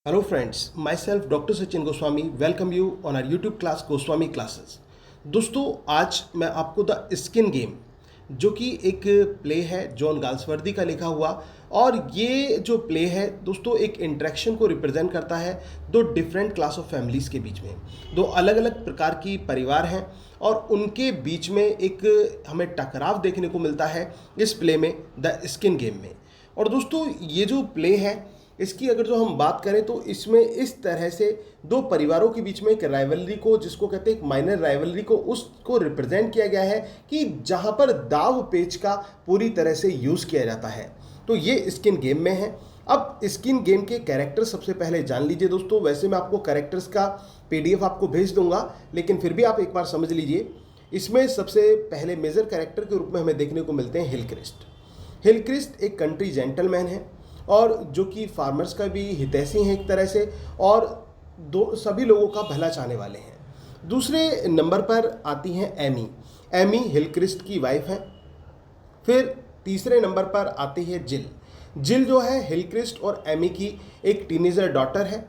Hello friends, myself Dr. Sachin Goswami welcome you on our YouTube class Goswami classes. दोस्तों आज मैं आपको the skin game जो कि एक प्ले है जॉन गाल्सवर्दी का लिखा हुआ, और ये जो प्ले है दोस्तों एक इंटरेक्शन को रिप्रेजेंट करता है दो डिफरेंट क्लास ऑफ फैमिलीज़ के बीच में। दो अलग अलग प्रकार की परिवार हैं और उनके बीच में एक हमें टकराव देखने को मिलता है इस प्ले में, द स्किन गेम में। और दोस्तों ये जो प्ले है इसकी अगर जो हम बात करें तो इसमें इस तरह से दो परिवारों के बीच में एक राइवलरी को, जिसको कहते हैं एक माइनर राइवलरी को, उसको रिप्रेजेंट किया गया है कि जहां पर दाव पेच का पूरी तरह से यूज़ किया जाता है। तो ये स्किन गेम में है। अब स्किन गेम के कैरेक्टर सबसे पहले जान लीजिए दोस्तों। वैसे मैं आपको कैरेक्टर्स का PDF आपको भेज दूंगा, लेकिन फिर भी आप एक बार समझ लीजिए। इसमें सबसे पहले मेजर कैरेक्टर के रूप में हमें देखने को मिलते हैं हिलक्रिस्ट। हिलक्रिस्ट एक कंट्री जेंटलमैन है और जो कि फार्मर्स का भी हितैषी हैं एक तरह से, और सभी लोगों का भला चाहने वाले हैं। दूसरे नंबर पर आती हैं एमी। एमी हिलक्रिस्ट की वाइफ है। फिर तीसरे नंबर पर आती है जिल। जिल जो है हिलक्रिस्ट और एमी की एक टीनेजर डॉटर है।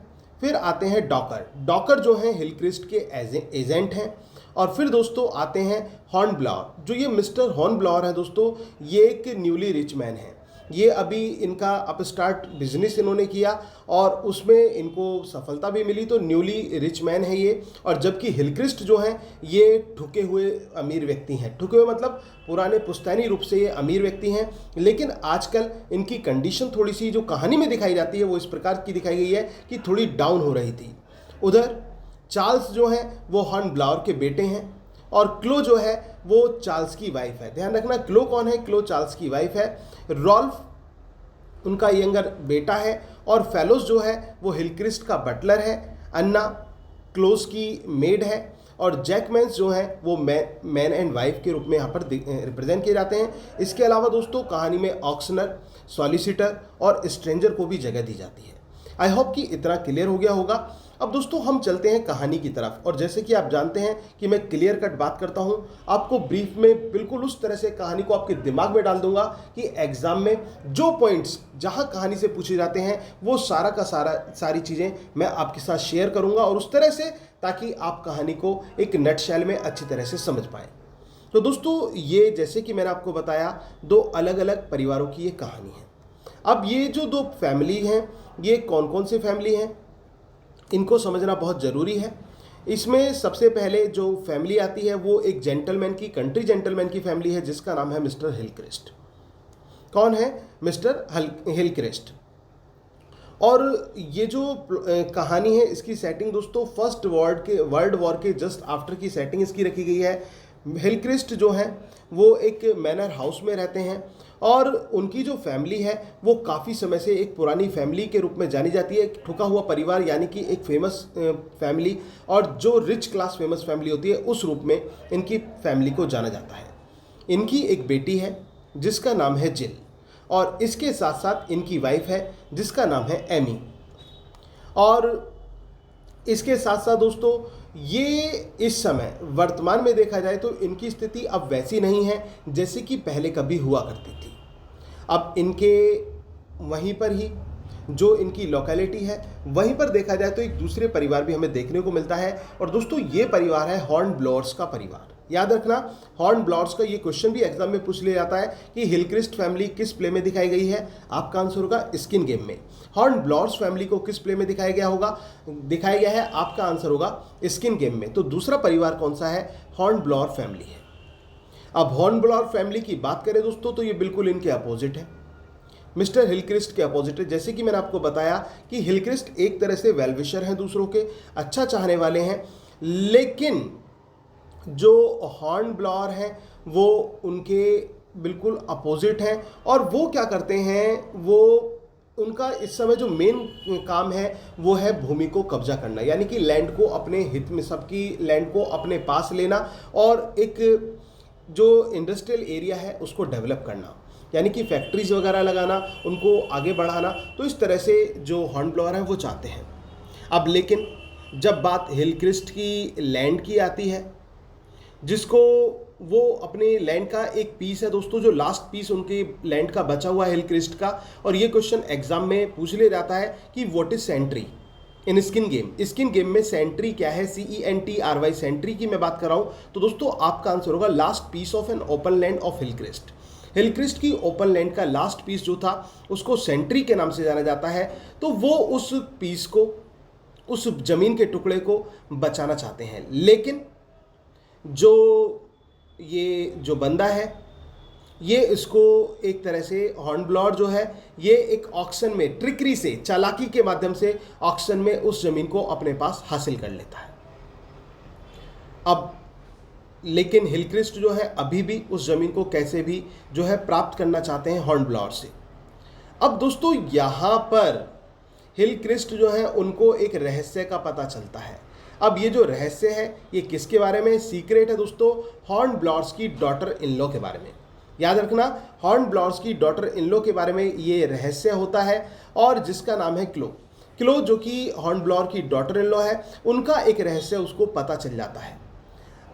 फिर आते हैं डॉकर। डॉकर जो है हिलक्रिस्ट के एजेंट हैं। और फिर दोस्तों आते हैं हॉर्नब्लावर। जो ये मिस्टर हॉर्नब्लावर है दोस्तों, ये एक न्यूली रिच मैन है। ये अभी इनका अपस्टार्ट बिजनेस इन्होंने किया और उसमें इनको सफलता भी मिली, तो न्यूली रिच मैन है ये। और जबकि हिलक्रिस्ट जो हैं ये ठुके हुए अमीर व्यक्ति हैं। ठुके हुए मतलब पुराने पुश्तैनी रूप से ये अमीर व्यक्ति हैं, लेकिन आजकल इनकी कंडीशन थोड़ी सी जो कहानी में दिखाई जाती है वो इस प्रकार की दिखाई गई है कि थोड़ी डाउन हो रही थी। उधर चार्ल्स जो हैं वो हॉर्नब्लावर के बेटे हैं और क्लो जो है वो चार्ल्स की वाइफ है। ध्यान रखना, क्लो कौन है? क्लो चार्ल्स की वाइफ है। रॉल्फ उनका यंगर बेटा है और फेलोस जो है वो हिलक्रिस्ट का बटलर है। अन्ना क्लोज की मेड है और जैकमैन्स जो है वो मैन एंड वाइफ के रूप में यहाँ पर रिप्रेजेंट किए जाते हैं। इसके अलावा दोस्तों कहानी में ऑक्शनर, सॉलिसिटर और स्ट्रेंजर को भी जगह दी जाती है। आई होप कि इतना क्लियर हो गया होगा। अब दोस्तों हम चलते हैं कहानी की तरफ, और जैसे कि आप जानते हैं कि मैं क्लियर कट बात करता हूं, आपको ब्रीफ में बिल्कुल उस तरह से कहानी को आपके दिमाग में डाल दूंगा कि एग्जाम में जो पॉइंट्स जहां कहानी से पूछे जाते हैं वो सारा का सारी चीज़ें मैं आपके साथ शेयर करूंगा, और उस तरह से ताकि आप कहानी को एक नटशेल में अच्छी तरह से समझ पाएँ। तो दोस्तों ये जैसे कि मैंने आपको बताया दो अलग अलग परिवारों की ये कहानी है। अब ये जो दो फैमिली हैं ये कौन कौन सी फैमिली हैं इनको समझना बहुत ज़रूरी है। इसमें सबसे पहले जो फैमिली आती है वो एक जेंटलमैन की, कंट्री जेंटलमैन की फैमिली है जिसका नाम है मिस्टर हिलक्रिस्ट। कौन है? मिस्टर हिलक्रिस्ट। और ये जो कहानी है इसकी सेटिंग दोस्तों फर्स्ट वर्ल्ड वॉर के जस्ट आफ्टर की सेटिंग इसकी रखी गई है। हिलक्रिस्ट जो है वो एक मैनर हाउस में रहते हैं और उनकी जो फैमिली है वो काफ़ी समय से एक पुरानी फैमिली के रूप में जानी जाती है। एक ठुका हुआ परिवार यानी कि एक फेमस फैमिली, और जो रिच क्लास फेमस फैमिली होती है उस रूप में इनकी फैमिली को जाना जाता है। इनकी एक बेटी है जिसका नाम है जिल, और इसके साथ साथ इनकी वाइफ है जिसका नाम है एमी। और इसके साथ साथ दोस्तों ये इस समय वर्तमान में देखा जाए तो इनकी स्थिति अब वैसी नहीं है जैसे कि पहले कभी हुआ करती थी। अब इनके वहीं पर ही जो इनकी लोकेलिटी है वहीं पर देखा जाए तो एक दूसरे परिवार भी हमें देखने को मिलता है, और दोस्तों ये परिवार है हॉर्नब्लावर्स का परिवार। याद रखना, हॉर्नब्लावर्स का ये क्वेश्चन भी एग्जाम में पूछ लिया जाता है कि हिलक्रिस्ट फैमिली किस प्ले में दिखाई गई है। आपका आंसर होगा स्किन गेम में। हॉर्नब्लावर्स फैमिली को किस प्ले में दिखाया गया है? आपका आंसर होगा स्किन गेम में। तो दूसरा परिवार कौन सा है? हॉर्नब्लावर फैमिली है। अब हॉर्नब्लावर फैमिली की बात करें दोस्तों तो ये बिल्कुल इनके अपोजिट है, मिस्टर हिलक्रिस्ट के अपोजिट है। जैसे कि मैंने आपको बताया कि हिलक्रिस्ट एक तरह से वेलविशर हैं, दूसरों के अच्छा चाहने वाले हैं, लेकिन जो हॉर्नब्लावर हैं वो उनके बिल्कुल अपोजिट हैं। और वो क्या करते हैं, वो उनका इस समय जो मेन काम है वो है भूमि को कब्जा करना, यानी कि लैंड को अपने हित में, सबकी लैंड को अपने पास लेना और एक जो इंडस्ट्रियल एरिया है उसको डेवलप करना, यानी कि फैक्ट्रीज वगैरह लगाना, उनको आगे बढ़ाना। तो इस तरह से जो हॉर्नब्लावर हैं वो चाहते हैं। अब लेकिन जब बात हिलक्रिस्ट की लैंड की आती है, जिसको वो अपने लैंड का एक पीस है दोस्तों, जो लास्ट पीस उनके लैंड का बचा हुआ है हिलक्रिस्ट का, और ये क्वेश्चन एग्जाम में पूछ लिया जाता है कि what is sentry. In skin game में सेंट्री क्या है, CENTRY, सेंट्री की मैं बात कर रहा हूं। तो दोस्तों आपका आंसर होगा last piece of an open land of hill crest. Hill crest की ओपन लैंड का लास्ट पीस जो था उसको सेंट्री के नाम से जाना जाता है। तो वो उस पीस को, उस जमीन के टुकड़े को बचाना चाहते हैं, लेकिन ये जो बंदा है ये इसको एक तरह से हॉर्न ब्लॉअर जो है ये एक ऑक्शन में ट्रिकरी से, चालाकी के माध्यम से ऑक्शन में उस जमीन को अपने पास हासिल कर लेता है। अब लेकिन हिलक्रिस्ट जो है अभी भी उस जमीन को कैसे भी जो है प्राप्त करना चाहते हैं हॉर्न ब्लॉअर से। अब दोस्तों यहाँ पर हिलक्रिस्ट जो है उनको एक रहस्य का पता चलता है। अब ये जो रहस्य है ये किसके बारे में, सीक्रेट है दोस्तों, हॉर्न ब्लॉअर्स की डॉटर इन लॉ के बारे में। याद रखना, हॉर्न ब्लॉअर्स की डॉटर इन लॉ के बारे में ये रहस्य होता है, और जिसका नाम है क्लो जो कि हॉर्न ब्लॉअर की डॉटर इन लॉ है, उनका एक रहस्य उसको पता चल जाता है।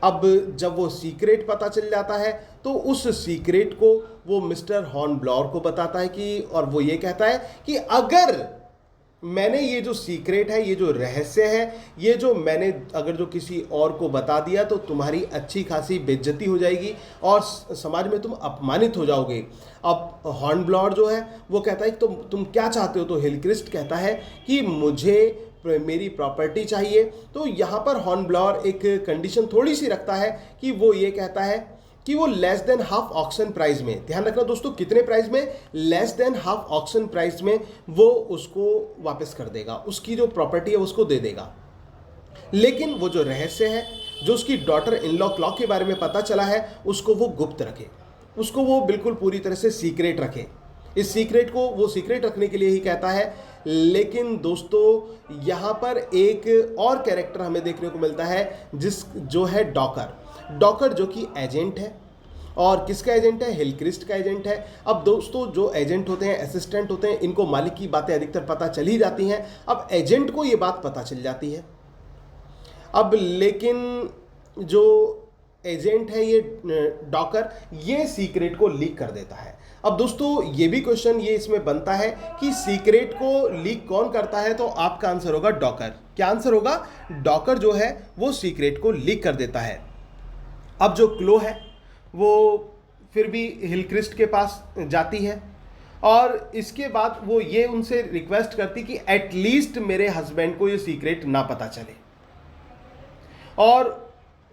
अब जब वो सीक्रेट पता चल जाता है तो उस सीक्रेट को वो मिस्टर हॉर्न ब्लॉअर को बताता है कि, और वो ये कहता है कि अगर मैंने ये जो सीक्रेट है, ये जो रहस्य है, ये जो मैंने अगर जो किसी और को बता दिया तो तुम्हारी अच्छी खासी बेइज्जती हो जाएगी और समाज में तुम अपमानित हो जाओगे। अब हॉर्न ब्लॉअर जो है वो कहता है कि तुम क्या चाहते हो। तो हिलक्रिस्ट कहता है कि मुझे मेरी प्रॉपर्टी चाहिए। तो यहाँ पर हॉर्न ब्लॉअर एक कंडीशन थोड़ी सी रखता है कि वो ये कहता है कि वो less than half auction price में, ध्यान रखना दोस्तों कितने प्राइस में, less than half auction price में वो उसको वापस कर देगा, उसकी जो प्रॉपर्टी है उसको दे देगा। लेकिन वो जो रहस्य है, जो उसकी डॉटर इन लॉ क्लॉक के बारे में पता चला है, उसको वो गुप्त रखे, उसको वो बिल्कुल पूरी तरह से सीक्रेट रखे। इस सीक्रेट को वो सीक्रेट रखने के लिए ही कहता है। लेकिन दोस्तों यहाँ पर एक और कैरेक्टर हमें देखने को मिलता है जो है डॉकर जो कि एजेंट है। और किसका एजेंट है, हिलक्रिस्ट का एजेंट है। अब दोस्तों जो एजेंट होते हैं, असिस्टेंट होते हैं, इनको मालिक की बातें अधिकतर पता चल ही जाती हैं। अब एजेंट को ये बात पता चल जाती है। अब लेकिन जो एजेंट है ये डॉकर, ये सीक्रेट को लीक कर देता है। अब दोस्तों ये भी क्वेश्चन ये इसमें बनता है कि सीक्रेट को लीक कौन करता है। तो आपका आंसर होगा डॉकर। क्या आंसर होगा, डॉकर जो है वो सीक्रेट को लीक कर देता है। अब जो क्लो है वो फिर भी हिलक्रिस्ट के पास जाती है और इसके बाद वो ये उनसे रिक्वेस्ट करती कि एटलीस्ट मेरे हस्बैंड को ये सीक्रेट ना पता चले। और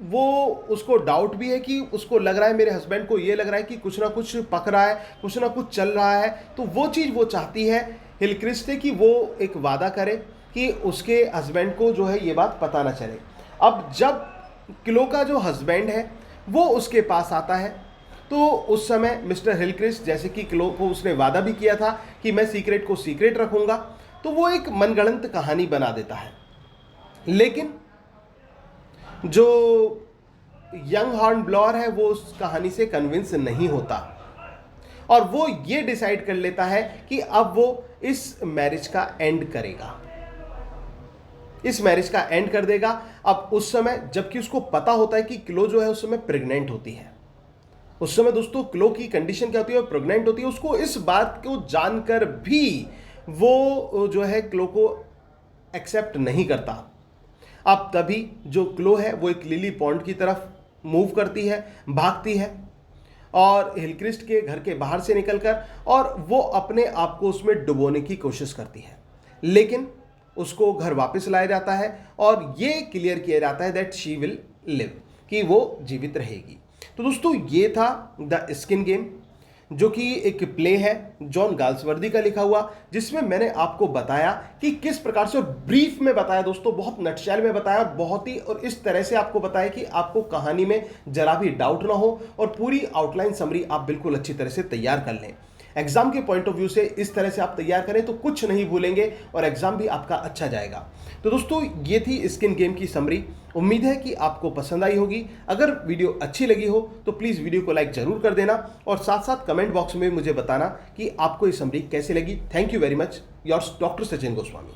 वो उसको डाउट भी है कि उसको लग रहा है, मेरे हस्बैंड को ये लग रहा है कि कुछ ना कुछ पक रहा है, कुछ ना कुछ चल रहा है। तो वो चीज़ वो चाहती है हिलक्रिस्ट से कि वो एक वादा करे कि उसके हस्बैंड को जो है ये बात पता ना चले। अब जब क्लो का जो हस्बैंड है वो उसके पास आता है तो उस समय मिस्टर हिलक्रिस्ट, जैसे कि क्लो को उसने वादा भी किया था कि मैं सीक्रेट को सीक्रेट रखूंगा, तो वो एक मनगढ़ंत कहानी बना देता है। लेकिन जो यंग हॉर्न ब्लॉअर है वो उस कहानी से कन्विंस नहीं होता और वो ये डिसाइड कर लेता है कि अब वो इस मैरिज का एंड करेगा, इस मैरिज का एंड कर देगा। अब उस समय जबकि उसको पता होता है कि क्लो जो है उस समय प्रेग्नेंट होती है। उस समय दोस्तों क्लो की कंडीशन क्या होती है, प्रेग्नेंट होती है। उसको इस बात को जानकर भी वो जो है क्लो को एक्सेप्ट नहीं करता। अब तभी जो क्लो है वो एक लिली पॉन्ड की तरफ मूव करती है, भागती है और हिलक्रिस्ट के घर के बाहर से निकलकर, और वो अपने आप को उसमें डुबोने की कोशिश करती है। लेकिन उसको घर वापस लाया जाता है और ये क्लियर किया जाता है दैट शी विल लिव, कि वो जीवित रहेगी। तो दोस्तों ये था द स्किन गेम, जो कि एक प्ले है जॉन गाल्सवर्दी का लिखा हुआ, जिसमें मैंने आपको बताया कि किस प्रकार से, और ब्रीफ में बताया दोस्तों, बहुत नटशेल में बताया, बहुत ही, और इस तरह से आपको बताया कि आपको कहानी में जरा भी डाउट ना हो और पूरी आउटलाइन समरी आप बिल्कुल अच्छी तरह से तैयार कर लें। एग्जाम के पॉइंट ऑफ व्यू से इस तरह से आप तैयार करें तो कुछ नहीं भूलेंगे और एग्जाम भी आपका अच्छा जाएगा। तो दोस्तों ये थी स्किन गेम की समरी। उम्मीद है कि आपको पसंद आई होगी। अगर वीडियो अच्छी लगी हो तो प्लीज़ वीडियो को लाइक जरूर कर देना और साथ साथ कमेंट बॉक्स में मुझे बताना कि आपको ये समरी कैसी लगी। Thank you very much, yours doctor Sachin Goswami.